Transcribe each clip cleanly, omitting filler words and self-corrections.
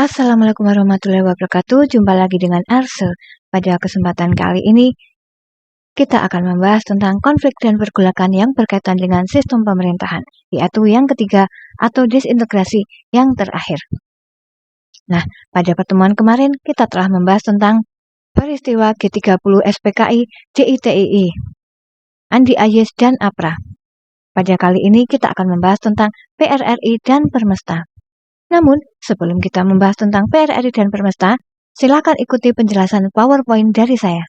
Assalamualaikum warahmatullahi wabarakatuh. Jumpa lagi dengan Arse. Pada kesempatan kali ini, kita akan membahas tentang konflik dan pergolakan yang berkaitan dengan sistem pemerintahan, yaitu yang ketiga atau disintegrasi yang terakhir. Nah, pada pertemuan kemarin kita telah membahas tentang peristiwa G30 SPKI, DITII, Andi Ayes, dan APRA. Pada kali ini kita akan membahas tentang PRRI dan Permesta. Namun, sebelum kita membahas tentang PRRI dan Permesta, silakan ikuti penjelasan PowerPoint dari saya.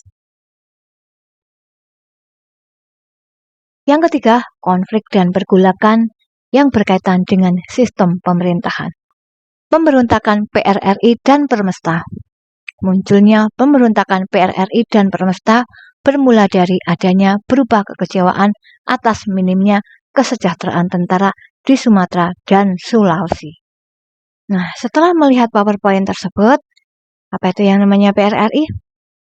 Yang ketiga, konflik dan pergolakan yang berkaitan dengan sistem pemerintahan. Pemberontakan PRRI dan Permesta. Munculnya pemberontakan PRRI dan Permesta bermula dari adanya berupa kekecewaan atas minimnya kesejahteraan tentara di Sumatera dan Sulawesi. Nah, setelah melihat PowerPoint tersebut, apa itu yang namanya PRRI?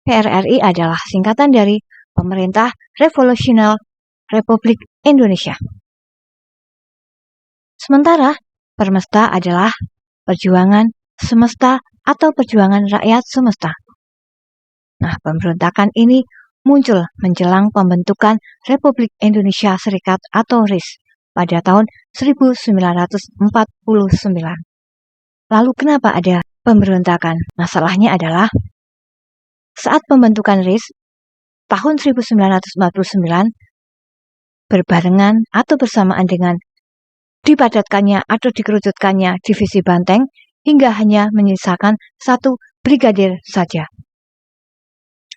PRRI adalah singkatan dari Pemerintah Revolusional Republik Indonesia. Sementara Permesta adalah Perjuangan Semesta atau Perjuangan Rakyat Semesta. Nah, pemberontakan ini muncul menjelang pembentukan Republik Indonesia Serikat atau RIS pada tahun 1949. Lalu kenapa ada pemberontakan? Masalahnya adalah saat pembentukan RIS tahun 1949 berbarengan atau bersamaan dengan dipadatkannya atau dikerucutkannya divisi Banteng hingga hanya menyisakan satu brigadir saja.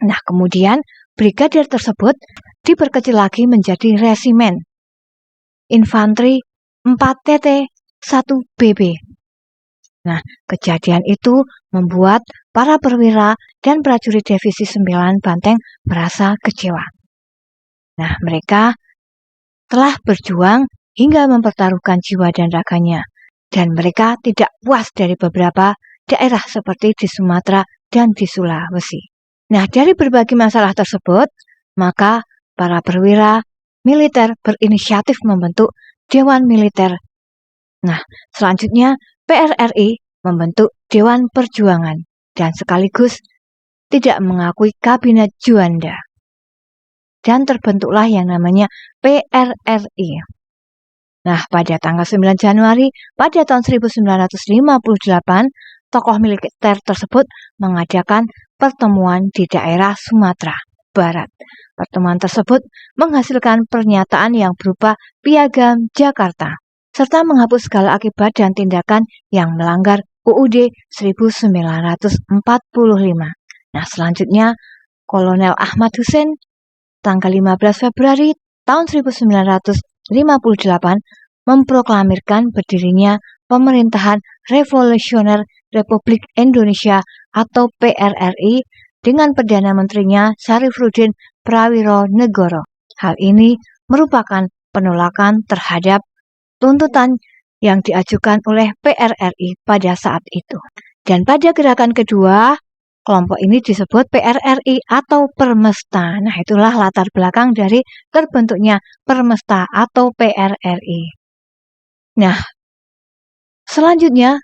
Nah, kemudian brigadir tersebut diperkecil lagi menjadi resimen infanteri 4TT1BB. Nah, kejadian itu membuat para perwira dan prajurit divisi 9 Banteng merasa kecewa. Nah, mereka telah berjuang hingga mempertaruhkan jiwa dan raganya, dan mereka tidak puas dari beberapa daerah seperti di Sumatera dan di Sulawesi. Nah, dari berbagai masalah tersebut, maka para perwira militer berinisiatif membentuk Dewan Militer. Nah, selanjutnya PRRI membentuk Dewan Perjuangan dan sekaligus tidak mengakui Kabinet Juanda. Dan terbentuklah yang namanya PRRI. Nah, pada tanggal 9 Januari pada tahun 1958, tokoh militer tersebut mengadakan pertemuan di daerah Sumatera Barat. Pertemuan tersebut menghasilkan pernyataan yang berupa Piagam Jakarta, serta menghapus segala akibat dan tindakan yang melanggar UUD 1945. Nah, selanjutnya Kolonel Ahmad Hussein tanggal 15 Februari tahun 1958 memproklamirkan berdirinya Pemerintahan Revolusioner Republik Indonesia atau PRRI dengan Perdana Menterinya Syarifudin Prawironegoro. Hal ini merupakan penolakan terhadap tuntutan yang diajukan oleh PRRI pada saat itu. Dan pada gerakan kedua, kelompok ini disebut PRRI atau Permesta. Nah, itulah latar belakang dari terbentuknya Permesta atau PRRI. Nah, selanjutnya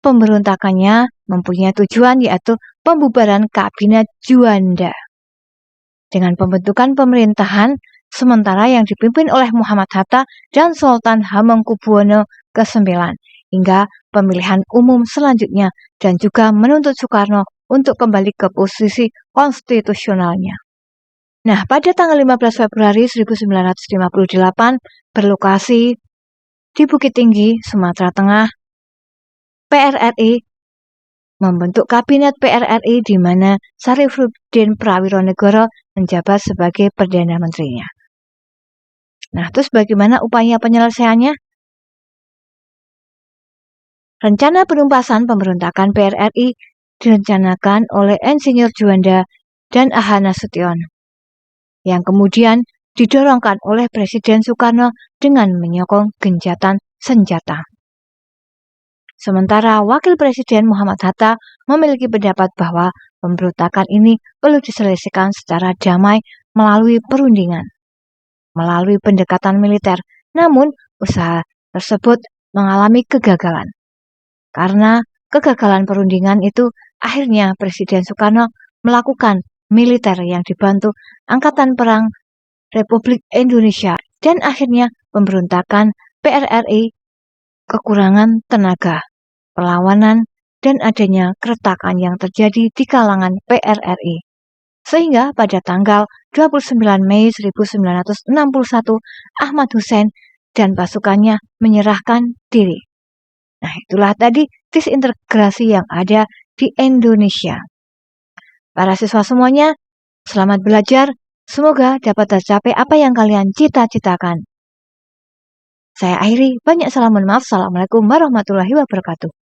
pemberontakannya mempunyai tujuan yaitu pembubaran Kabinet Juanda dengan pembentukan pemerintahan sementara yang dipimpin oleh Muhammad Hatta dan Sultan Hamengkubuwono ke-9 hingga pemilihan umum selanjutnya dan juga menuntut Soekarno untuk kembali ke posisi konstitusionalnya. Nah, pada tanggal 15 Februari 1958 berlokasi di Bukit Tinggi, Sumatera Tengah, PRRI membentuk Kabinet PRRI di mana Syarifudin Prawironegoro menjabat sebagai Perdana Menterinya. Nah, terus bagaimana upaya penyelesaiannya? Rencana penumpasan pemberontakan PRRI direncanakan oleh Insinyur Juanda dan Aha Nasution, yang kemudian didorongkan oleh Presiden Soekarno dengan menyokong gencatan senjata. Sementara Wakil Presiden Muhammad Hatta memiliki pendapat bahwa pemberontakan ini perlu diselesaikan secara damai melalui perundingan, melalui pendekatan militer. Namun, usaha tersebut mengalami kegagalan karena kegagalan perundingan itu, akhirnya Presiden Soekarno melakukan militer yang dibantu Angkatan Perang Republik Indonesia dan akhirnya pemberontakan PRRI kekurangan tenaga, perlawanan, dan adanya keretakan yang terjadi di kalangan PRRI. Sehingga pada tanggal 29 Mei 1961, Ahmad Hussein dan pasukannya menyerahkan diri. Nah, itulah tadi disintegrasi yang ada di Indonesia. Para siswa semuanya, selamat belajar. Semoga dapat tercapai apa yang kalian cita-citakan. Saya akhiri, banyak salam dan maaf. Assalamualaikum warahmatullahi wabarakatuh.